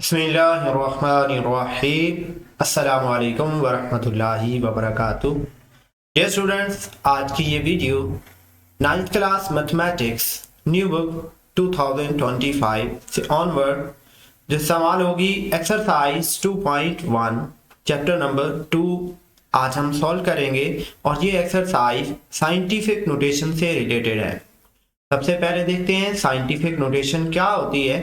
बिस्मिल्लाहिर्रहमानिर्रहीम। अस्सलामु अलैकुम वरहमतुल्लाहि वबरकातुह। डियर स्टूडेंट्स, आज की ये video 9th class mathematics new book 2025 से ऑनवर्ड जो सवाल होगी एक्सरसाइज 2.1 चैप्टर नंबर 2 आज हम सॉल्व करेंगे और ये एक्सरसाइज साइंटिफिक नोटेशन से रिलेटेड है। सबसे पहले देखते हैं साइंटिफिक नोटेशन क्या होती है।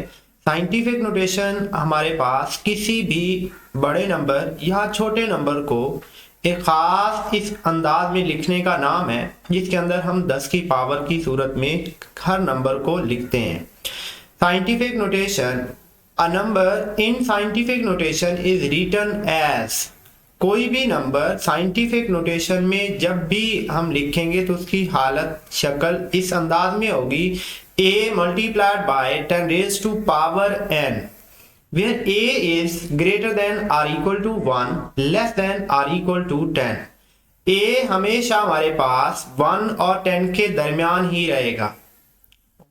साइंटिफिक नोटेशन हमारे पास किसी भी बड़े नंबर या छोटे नंबर को एक खास इस अंदाज में लिखने का नाम है जिसके अंदर हम 10 की पावर की सूरत में हर नंबर को लिखते हैं। Scientific notation, a number in scientific notation is written as, कोई भी नंबर साइंटिफिक नोटेशन में जब भी हम लिखेंगे तो उसकी हालत शक्ल इस अंदाज में होगी a multiplied by 10 raised to power n, where a is greater than or equal to 1, less than or equal to 10। a हमेशा हमारे पास 1 और 10 के दरमियान ही रहेगा।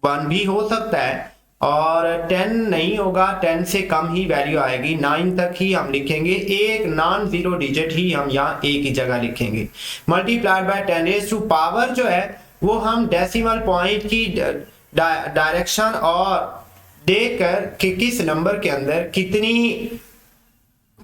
1 भी हो सकता है और 10 नहीं होगा, 10 से कम ही वैल्यू आएगी। 9 तक ही हम लिखेंगे, एक नॉन जीरो डिजिट ही हम यहाँ a की जगह लिखेंगे। Multiplied by 10 raise to power जो है वो हम डेसिमल पॉइंट की डायरेक्शन और देखकर कि किस नंबर के अंदर कितनी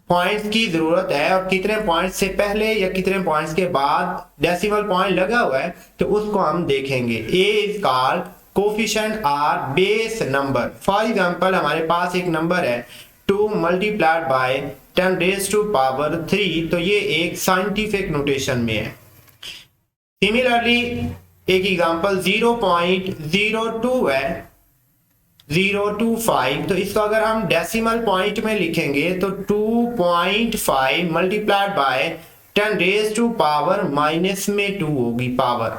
पॉइंट्स की जरूरत है और कितने पॉइंट्स से पहले या कितने पॉइंट्स के बाद डेसिमल पॉइंट लगा हुआ है तो उसको हम देखेंगे। A is called coefficient or base number. For example हमारे पास एक नंबर है 2 multiplied by 10 raise to power 3, तो ये एक साइंटिफिक नोटेशन में है। सिमिलरली एक एग्जांपल 0.02 है 025, तो इसको अगर हम डेसिमल पॉइंट में लिखेंगे तो 2.5 multiplied by 10 raise to power minus में 2 होगी पावर।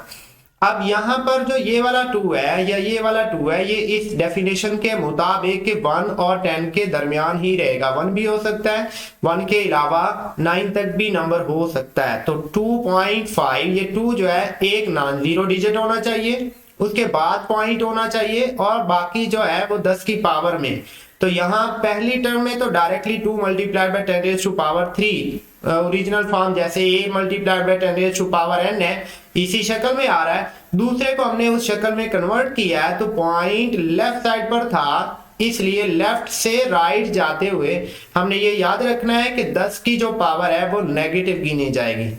अब यहाँ पर जो ये वाला 2 है या ये वाला 2 है, ये इस डेफिनेशन के मुताबिक 1 और 10 के दरमियान ही रहेगा। 1 भी हो सकता है, 1 के अलावा 9 तक भी नंबर हो सकता है। तो 2.5, ये 2 जो है एक नॉन जीरो डिजिट होना चाहिए, उसके बाद पॉइंट होना चाहिए और बाकी जो है वो 10 की पावर में। तो यहाँ पहली टर्म में तो directly 2 multiplied by 10 raise to power 3 original form जैसे a multiplied by 10 raise to power n है, इसी शक्ल में आ रहा है। दूसरे को हमने उस शक्ल में कन्वर्ट किया है तो पॉइंट लेफ्ट साइड पर था, इसलिए लेफ्ट से राइट जाते हुए हमने ये याद रखना है कि 10 की जो पावर है वो नेगेटिव गिनी जाएगी।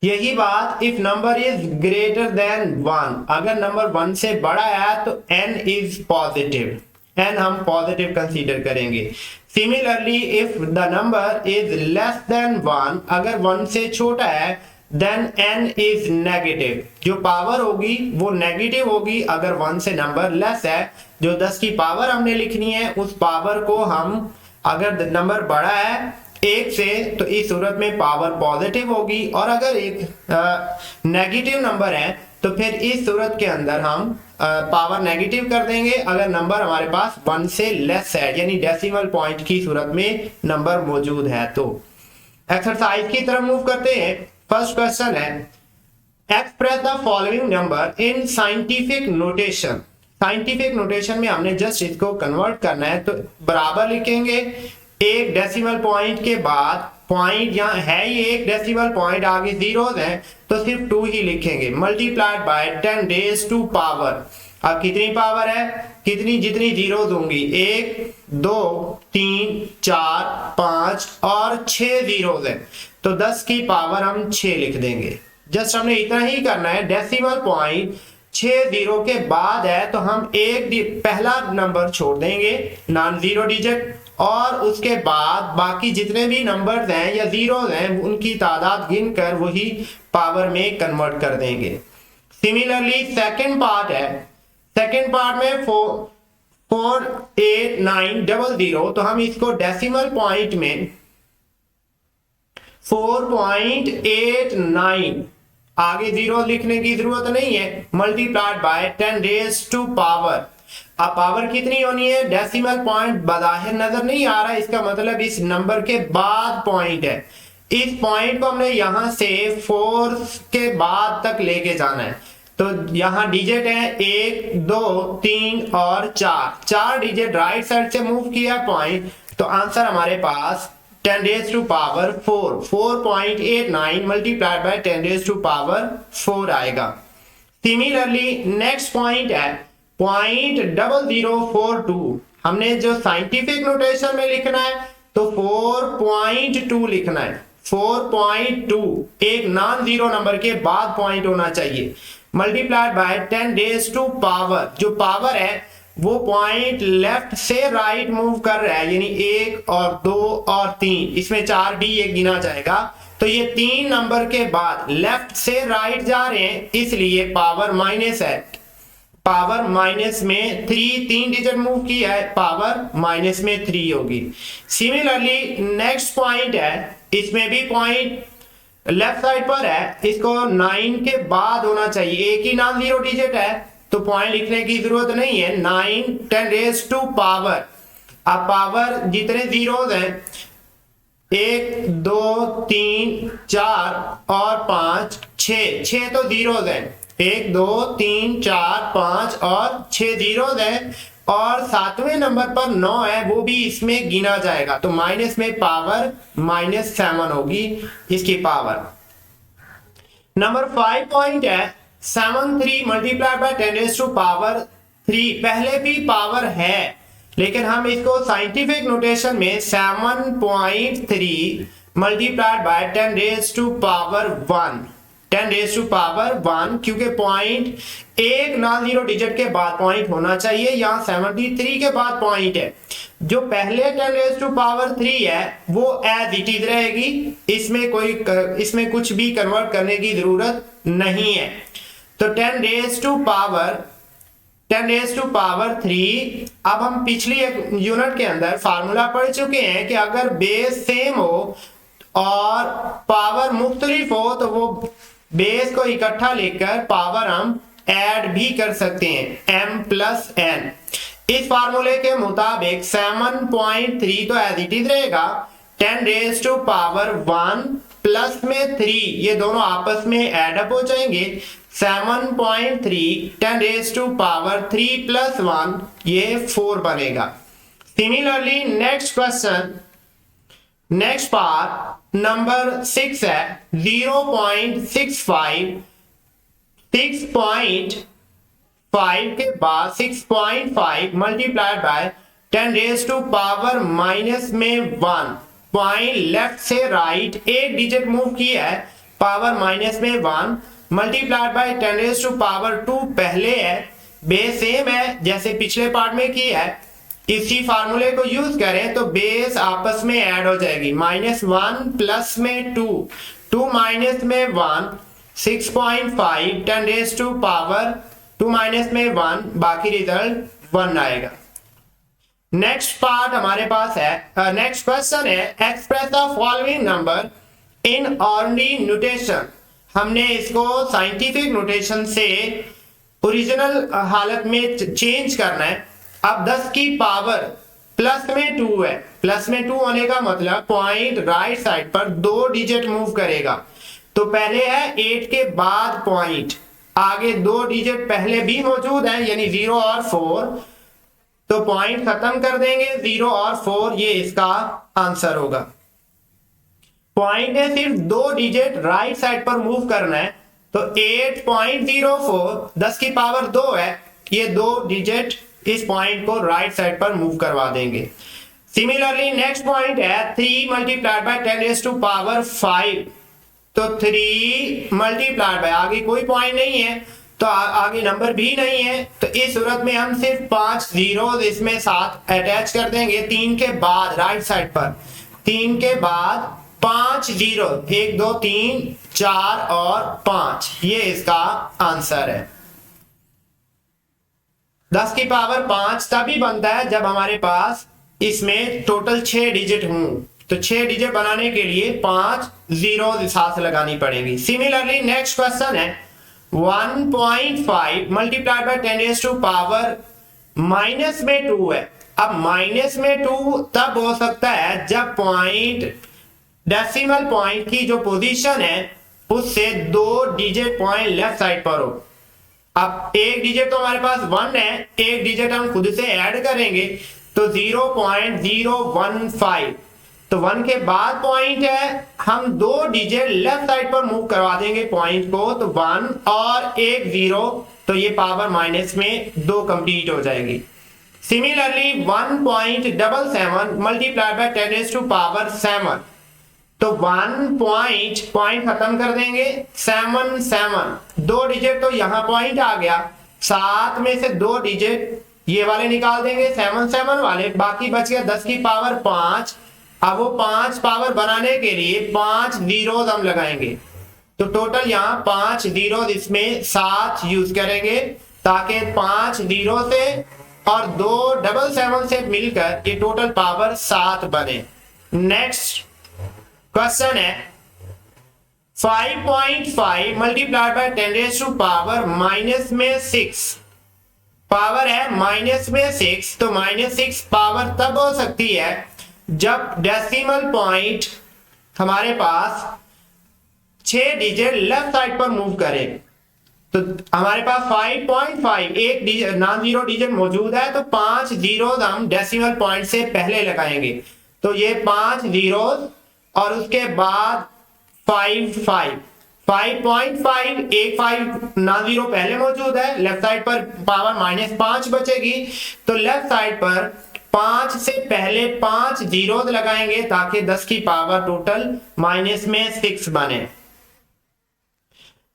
यही बात if number is greater than 1, अगर नंबर 1 से बड़ा है तो n इज पॉजिटिव, n हम पॉजिटिव कंसीडर करेंगे। Similarly if the number is less than 1, अगर 1 से छोटा है देन n इज नेगेटिव, जो पावर होगी वो नेगेटिव होगी। अगर 1 से नंबर लेस है, जो 10 की पावर हमने लिखनी है उस पावर को हम, अगर नंबर बड़ा है 1 से तो इस सूरत में पावर पॉजिटिव होगी, और अगर एक नेगेटिव नंबर है तो फिर इस सूरत के अंदर हम पावर नेगेटिव कर देंगे अगर नंबर हमारे पास 1 से लेस है, यानी डेसिमल पॉइंट की सूरत में नंबर मौजूद है। तो एक्सरसाइज की तरफ मूव करते हैं। फर्स्ट क्वेश्चन है express the following number in scientific notation. Scientific notation में हमने जस्ट इसको कन्वर्ट करना है, तो बराबर लिखेंगे एक डेसिमल पॉइंट के बाद पॉइंट, यहाँ है ही एक डेसिमल पॉइंट, आगे जीरोस हैं तो सिर्फ 2 ही लिखेंगे। Multiplied by 10 raise to power, अब कितनी पावर है, कितनी जितनी जीरोस होंगी, 1 2 3 4 5 और 6 जीरोस है तो 10 की पावर हम 6 लिख देंगे। जस्ट हमने इतना ही करना है। डेसिमल पॉइंट 6 जीरो के बाद है तो हम एक पहला नंबर छोड़ देंगे नॉन जीरो डिजिट, और उसके बाद बाकी जितने भी नंबर्स हैं या जीरोस हैं उनकी तादाद गिनकर वही पावर में कन्वर्ट कर देंगे। सिमिलरली सेकंड पार्ट है, सेकंड पार्ट में 48900, तो हम इसको डेसिमल पॉइंट में 4.89, आगे जीरो लिखने की जरूरत नहीं है, multiplied by 10 raise to power. अब पावर कितनी होनी है, डेसिमल पॉइंट बाहर नजर नहीं आ रहा है, इसका मतलब इस नंबर के बाद पॉइंट है। इस पॉइंट को हमने यहां से 4 के बाद तक लेके जाना है। तो यहाँ डिजिट है 1, 2, 3 और 4 डिजिट राइट साइड से मूव किया पॉइंट, तो आंसर हमारे पास 10 raise to power 4 4.89 multiplied by 10 raise to power 4 आएगा। सिमिलरली नेक्स्ट पॉइंट है 0.0042। हमने जो साइंटिफिक नोटेशन में लिखना है तो 4.2 लिखना है। 4.2 एक नॉन जीरो नंबर के बाद पॉइंट होना चाहिए, multiplied by 10 raise to power, जो पावर है वो पॉइंट लेफ्ट से राइट मूव कर रहा है, यानी 1 और 2 और 3, इसमें 4 भी एक गिना जाएगा, तो ये 3 नंबर के बाद लेफ्ट से राइट जा रहे हैं, इसलिए पावर माइनस है। पावर माइनस में 3 डिजिट मूव किया है, पावर माइनस में 3 होगी। सिमिलरली नेक्स्ट पॉइंट है, इसमें भी पॉइंट लेफ्ट साइड पर है, इसको 9 के बाद होना चाहिए, एक ही नॉन जीरो डिजिट है तो पॉइंट लिखने की जरूरत नहीं है। 9 10 रेज टू पावर, अब पावर जितने जीरोस हैं 1 2 3 4 और 5 6 तो जीरोस हैं, 1 2 3 4 5 और 6 जीरोस हैं, और 7वें नंबर पर 9 है, वो भी इसमें गिना जाएगा, तो माइनस में पावर -7 होगी इसकी पावर। नंबर 5 पॉइंट है 73 multiplied by 10 raise to power 3। पहले भी पावर है लेकिन हम इसको साइंटिफिक नोटेशन में 7.3 multiplied by 10 raise to power 1, 10 raise to power 1, क्योंकि पॉइंट एक नॉन जीरो डिजिट के बाद पॉइंट होना चाहिए, यहाँ 73 के बाद पॉइंट है। जो पहले 10 रेज टू पावर 3 है वो एज इट इज रहेगी, इसमें कुछ भी कन्वर्ट करने की जरूरत नहीं है। तो 10 रेज टू पावर 3। अब हम पिछली एक यूनिट के अंदर फार्मूला पढ़ चुके हैं कि अगर बेस सेम हो और पावर मुख्तलिफ हो तो वो बेस को इकट्ठा लेकर पावर हम ऐड भी कर सकते हैं, m+n। इस फार्मूले के मुताबिक 7.3 तो एज इट इज रहेगा, 10 रेज टू पावर 1 प्लस में 3, ये दोनों आपस में एड अप हो जाएंगे, 7.3 10 रेज टू पावर 3 + 1, ये 4 बनेगा। Similarly next question, next part number 6 है 0.65, 6.5 के बाद 6.5 multiplied by 10 raise to power minus में 1, पॉइंट लेफ्ट से राइट एक डिजिट मूव किया है, पावर माइनस में 1 multiplied by 10 raise to power 2 पहले है, बेस सेम है जैसे पिछले पार्ट में किया है, इसी फार्मूले को यूज करें तो बेस आपस में ऐड हो जाएगी, -1 प्लस में 2, 2 माइनस में 1, 6.5 10 रेज टू पावर 2 माइनस में 1, बाकी रिजल्ट 1 आएगा। नेक्स्ट पार्ट हमारे पास है, नेक्स्ट क्वेश्चन है express the following number in ordinary notation. हमने इसको साइंटिफिक नोटेशन से ओरिजिनल हालत में चेंज करना है। अब 10 की पावर प्लस में 2 है, प्लस में 2 होने का मतलब पॉइंट राइट साइड पर 2 डिजिट मूव करेगा, तो पहले है 8 के बाद पॉइंट, आगे 2 डिजिट पहले भी मौजूद है यानी 0 और 4, तो पॉइंट खत्म कर देंगे 0 और 4, ये इसका आंसर होगा। पॉइंट है सिर्फ 2 डिजिट राइट साइड पर मूव करना है, तो 8.04 10 की पावर 2 है, ये 2 डिजिट इस पॉइंट को राइट साइड पर मूव करवा देंगे। सिमिलरली नेक्स्ट पॉइंट है 3 multiplied by 10 raise to power 5, तो 3 मल्टीप्लाइड बाय, आगे कोई पॉइंट नहीं है तो आगे नंबर भी नहीं है, तो इस सूरत में हम सिर्फ 5 जीरो इसमें साथ अटैच कर देंगे, 3 के बाद राइट साइड पर 3 के बाद 5 जीरो, 1 2 3 4 और 5, ये इसका आंसर है। 10 की पावर 5 तभी बनता है जब हमारे पास इसमें टोटल 6 डिजिट हों, तो 6 डिजिट बनाने के लिए 5 जीरो साथ लगानी पड़ेगी। सिमिलरली नेक्स्ट क्वेश्चन है 1.5 multiplied by 10 raise to power minus में 2 है। अब माइनस में 2 तब हो सकता है जब पॉइंट डेसिमल पॉइंट की जो पोजीशन है उससे 2 डिजिट पॉइंट लेफ्ट साइड पर हो, अब एक डिजिट तो हमारे पास 1 है, एक डिजिट हम खुद से ऐड करेंगे तो 0.015, तो 1 के बाद पॉइंट है, हम 2 डिजिट लेफ्ट साइड पर मूव करवा देंगे पॉइंट को, तो 1 और एक 0, तो ये पावर माइनस में 2 कंप्लीट हो जाएगी। Similarly 1.77 multiplied by 10 raise to power 7, तो 1 पॉइंट खत्म कर देंगे, 7 2 डिजिट, तो यहां पॉइंट आ गया, 7 में से 2 डिजिट ये वाले निकाल देंगे 7 वाले, बाकी बच गया 10 की पावर 5। अब वो 5 पावर बनाने के लिए 5 जीरोस हम लगाएंगे, तो टोटल यहाँ 5 जीरोस इसमें 7 यूज करेंगे, ताकि 5 जीरो से और 2 7 से मिलकर ये टोटल पावर 7 बने। नेक्स्ट क्वेश्चन है 5.5 multiplied by 10 raise to power minus में 6, पावर है माइनस में 6, तो -6 पावर तब हो सकती है जब डेसिमल पॉइंट हमारे पास 6 डिजिट लेफ्ट साइड पर मूव करे। तो हमारे पास 5.5 एक नॉन जीरो डिजिट मौजूद है, तो 5 जीरोस हम डेसिमल पॉइंट से पहले लगाएंगे, तो ये 5 जीरोस और उसके बाद 5.5 एक 5 नॉन जीरो पहले मौजूद है, लेफ्ट साइड पर पावर -5 बचेगी, तो लेफ्ट साइड पर 5 से पहले 5 जीरोस लगाएंगे ताकि 10 की पावर टोटल माइनस में 6 बने।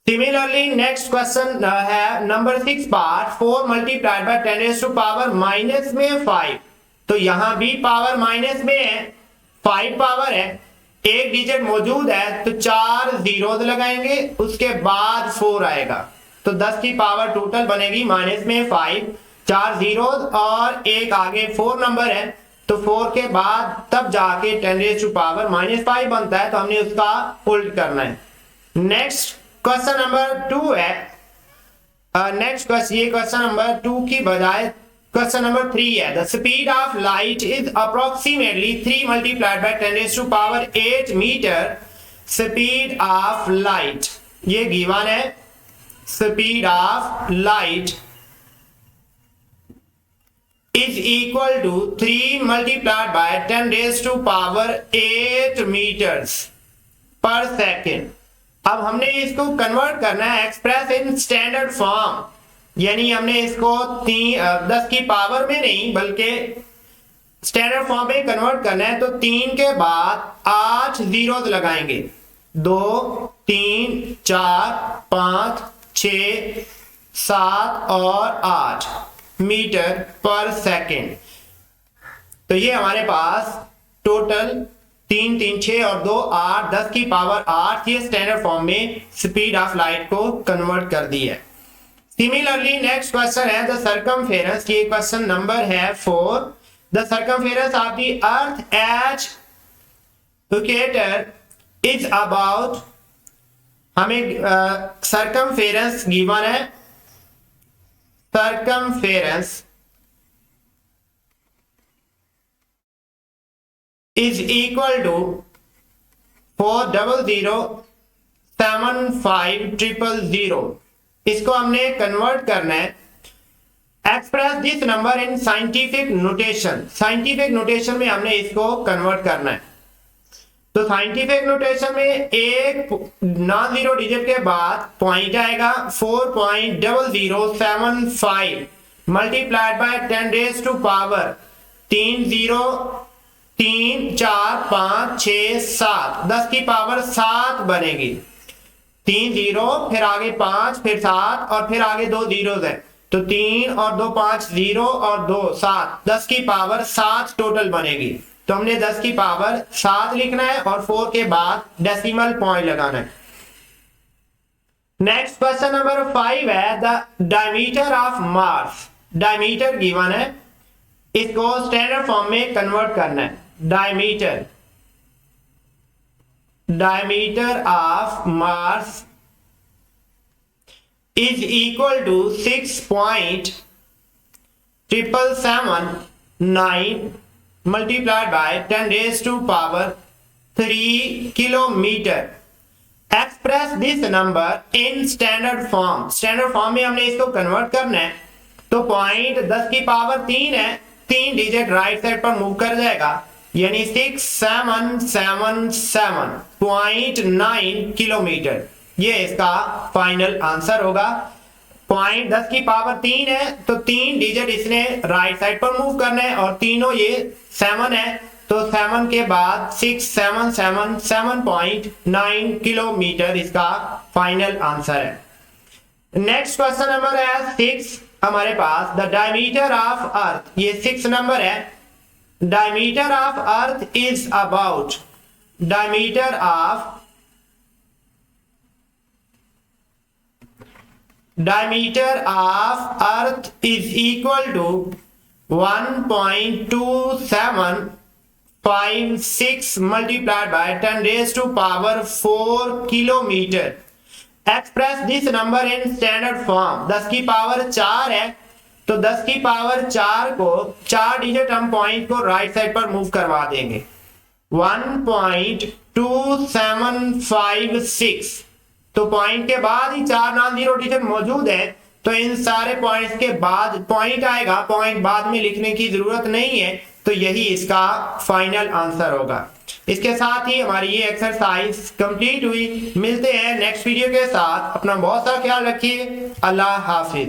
सिमिलरली नेक्स्ट क्वेश्चन है number 6 part 4 multiplied by 10 raise to power minus में 5, तो यहां भी पावर माइनस में है, 5 पावर है, एक डिजिट मौजूद है, तो 4 जीरोस लगाएंगे, उसके बाद 4 आएगा, तो 10 की पावर टोटल बनेगी माइनस में 5, 4 जीरोस और एक आगे 4 नंबर है, तो 4 के बाद तब जाके 10 रेज़ टू पावर -5 बनता है, तो हमने उसका उल्ट करना है। नेक्स्ट क्वेश्चन नंबर 2 है, नेक्स्ट क्वेश्चन, ये क्वेश्चन नंबर 2 की बजाय क्वेश्चन नंबर 3 है। The speed of light is approximately 3 multiplied by 10 raise to power 8 metre. Speed of light ये गिवन है, speed of light is equal to 3 multiplied by 10 raise to power 8 metres पर second. अब हमने इसको convert करना है express in standard form, यानी हमने इसको 10 की पावर में नहीं बल्कि स्टैंडर्ड फॉर्म में कन्वर्ट करना है, तो 3 के बाद 8 जीरोस लगाएंगे, 2 3 4 5 6 7 और 8 मीटर पर सेकेंड। तो ये हमारे पास टोटल 3 3 6 और 2 8 10 की पावर 8 ये स्टैंडर्ड फॉर्म में स्पीड ऑफ लाइट को कन्वर्ट कर दी है। सिमिलरली नेक्स्ट क्वेश्चन है द सर्कमफेरेंस, ये क्वेश्चन नंबर है 4। The circumference of the earth as equator is about, हमें सर्कमफेरेंस गिवन है, सर्कमफेरेंस is equal to 400,750,000। इसको हमने कन्वर्ट करना है, express this number in scientific notation, scientific notation में हमने इसको कन्वर्ट करना है। तो साइंटिफिक नोटेशन में एक नॉन जीरो डिजिट के बाद पॉइंट आएगा, 4.0075 multiplied by 10 raise to power 3 0 3 4 5 6 7 10 की पावर 7 बनेगी, 3 जीरो फिर आगे 5 फिर 7 और फिर आगे 2 जीरोस है, तो 3 और 2 5 0 और 2 7 10 की पावर 7 टोटल बनेगी। तो हमने 10 की पावर 7 लिखना है और 4 के बाद डेसिमल पॉइंट लगाना है। नेक्स्ट क्वेश्चन नंबर 5 है the diameter of Mars, diameter given है, इसको स्टैंडर्ड फॉर्म में कन्वर्ट करना है। Diameter of Mars is equal to 6.779 multiplied by 10 raise to power 3 kilometre. Express this number in standard form, standard form में हमने इसको convert करना है। तो पॉइंट 10 की पावर 3 है, 3 डिजिट राइट साइड पर मूव कर जाएगा, यानी 6777.9 किलोमीटर। ये इसका फाइनल आंसर होगा। पॉइंट 10 की पावर 3 है तो 3 डिजिट इसने राइट साइड पर मूव करना है और तीनों ये 7 है, तो 7 के बाद 6777.9 किलोमीटर इसका फाइनल आंसर है। नेक्स्ट क्वेश्चन नंबर है 6 हमारे पास। द डायमीटर ऑफ अर्थ, ये 6 नंबर है। Diameter of earth is about, diameter of earth is equal to 1.2756 multiplied by 10 raise to power 4 kilometre. Express this number in standard form. 10 की power 4 है तो 10 की power 4 को 4 डिजिट हम point को right side पर मूव करवा देंगे। 1.2756, तो पॉइंट के बाद ही 4 नॉन जीरो डिजिट मौजूद है, तो इन सारे पॉइंट्स के बाद पॉइंट आएगा, पॉइंट बाद में लिखने की जरूरत नहीं है, तो यही इसका फाइनल आंसर होगा। इसके साथ ही हमारी ये एक्सरसाइज कंप्लीट हुई। मिलते हैं नेक्स्ट वीडियो के साथ। अपना बहुत सारा ख्याल रखिए। अल्लाह हाफिज।